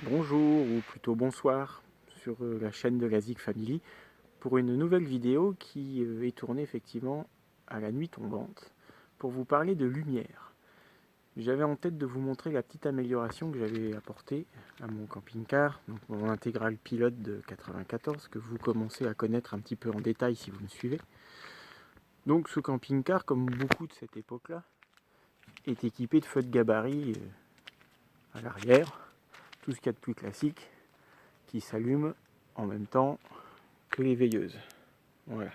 Bonjour ou plutôt bonsoir sur la chaîne de la Zig Family pour une nouvelle vidéo qui est tournée effectivement à la nuit tombante pour vous parler de lumière. J'avais en tête de vous montrer la petite amélioration que j'avais apportée à mon camping-car, donc mon intégral pilote de 94 que vous commencez à connaître un petit peu en détail si vous me suivez. Donc ce camping-car, comme beaucoup de cette époque-là, est équipé de feux de gabarit à l'arrière, tout ce qu'il y a de plus classique, qui s'allument en même temps que les veilleuses. Voilà.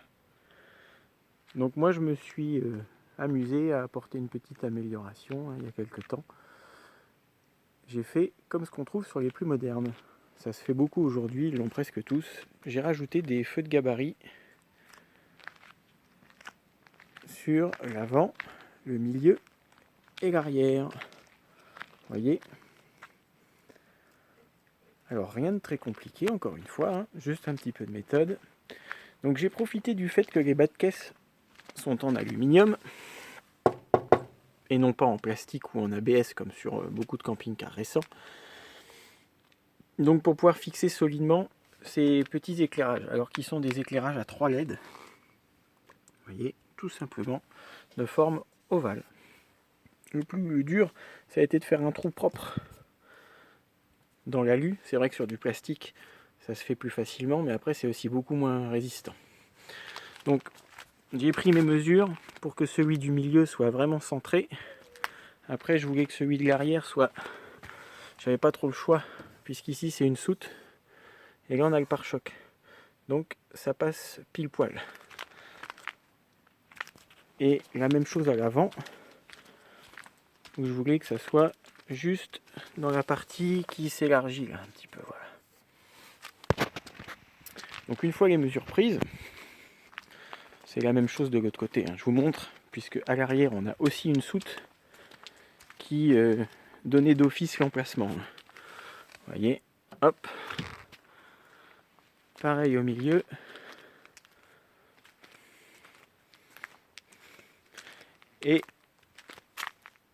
Donc moi je me suis amusé à apporter une petite amélioration il y a quelques temps. J'ai fait comme ce qu'on trouve sur les plus modernes. Ça se fait beaucoup aujourd'hui, ils l'ont presque tous. J'ai rajouté des feux de gabarit sur l'avant, le milieu et l'arrière. Vous voyez ? Alors rien de très compliqué encore une fois, juste un petit peu de méthode. Donc j'ai profité du fait que les bas de caisse sont en aluminium et non pas en plastique ou en ABS comme sur beaucoup de camping-cars récents. Donc pour pouvoir fixer solidement ces petits éclairages, alors qu'ils sont des éclairages à 3 LED, vous voyez, tout simplement de forme ovale. Le plus dur, ça a été de faire un trou propre dans l'alu. C'est vrai que sur du plastique, ça se fait plus facilement, mais après c'est aussi beaucoup moins résistant. Donc j'ai pris mes mesures pour que celui du milieu soit vraiment centré. Après je voulais que celui de l'arrière soit... J'avais pas trop le choix, puisqu'ici c'est une soute, et là on a le pare-choc. Donc ça passe pile poil. Et la même chose à l'avant, où je voulais que ça soit juste dans la partie qui s'élargit là un petit peu. Voilà. Donc une fois les mesures prises, c'est la même chose de l'autre côté. Je vous montre, puisque à l'arrière on a aussi une soute qui donnait d'office l'emplacement. Vous voyez, hop. Pareil au milieu. Et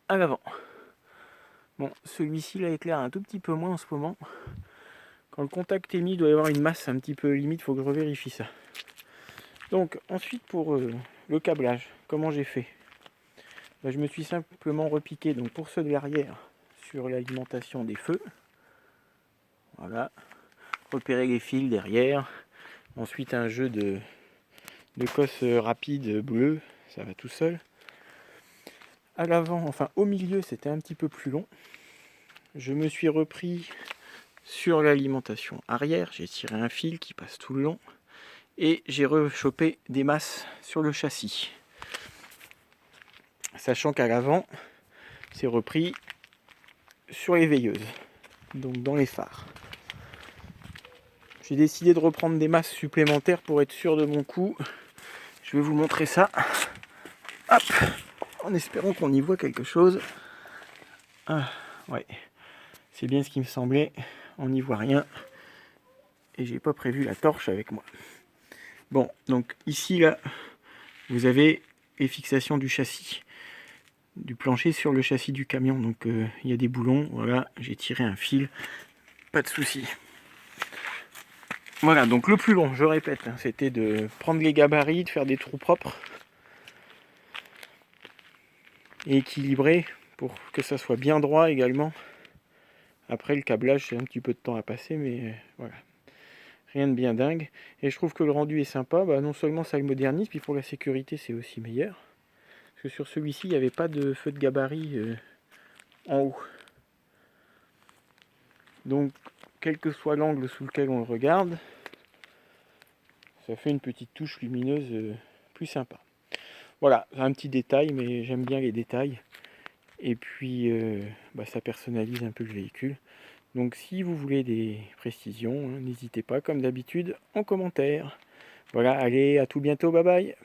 à l'avant. Bon, celui-ci là éclaire un tout petit peu moins en ce moment. Quand le contact est mis, il doit y avoir une masse un petit peu limite, il faut que je revérifie ça. Donc ensuite pour le câblage, comment j'ai fait ? Je me suis simplement repiqué donc pour ceux de l'arrière sur l'alimentation des feux. Voilà. Repérer les fils derrière. Ensuite un jeu de cosse rapide bleu, ça va tout seul. À l'avant, enfin au milieu, c'était un petit peu plus long. Je me suis repris sur l'alimentation arrière, j'ai tiré un fil qui passe tout le long et j'ai rechopé des masses sur le châssis. Sachant qu'à l'avant, c'est repris sur les veilleuses, donc dans les phares. J'ai décidé de reprendre des masses supplémentaires pour être sûr de mon coup. Je vais vous montrer ça. Hop, en espérant qu'on y voit quelque chose. Ah, ouais, c'est bien ce qui me semblait. On n'y voit rien. Et j'ai pas prévu la torche avec moi. Bon, donc ici, là, vous avez les fixations du châssis, du plancher sur le châssis du camion. Donc il y a des boulons, voilà, j'ai tiré un fil, pas de souci. Voilà, donc le plus long, je répète, c'était de prendre les gabarits, de faire des trous propres et équilibrés pour que ça soit bien droit également. Après le câblage, c'est un petit peu de temps à passer, mais voilà. Rien de bien dingue. Et je trouve que le rendu est sympa. Non seulement ça le modernise, puis pour la sécurité, c'est aussi meilleur. Parce que sur celui-ci, il n'y avait pas de feu de gabarit en haut. Donc, quel que soit l'angle sous lequel on le regarde, ça fait une petite touche lumineuse plus sympa. Voilà, un petit détail, mais j'aime bien les détails. Et puis, ça personnalise un peu le véhicule. Donc, si vous voulez des précisions, n'hésitez pas, comme d'habitude, en commentaire. Voilà, allez, à tout bientôt, bye bye.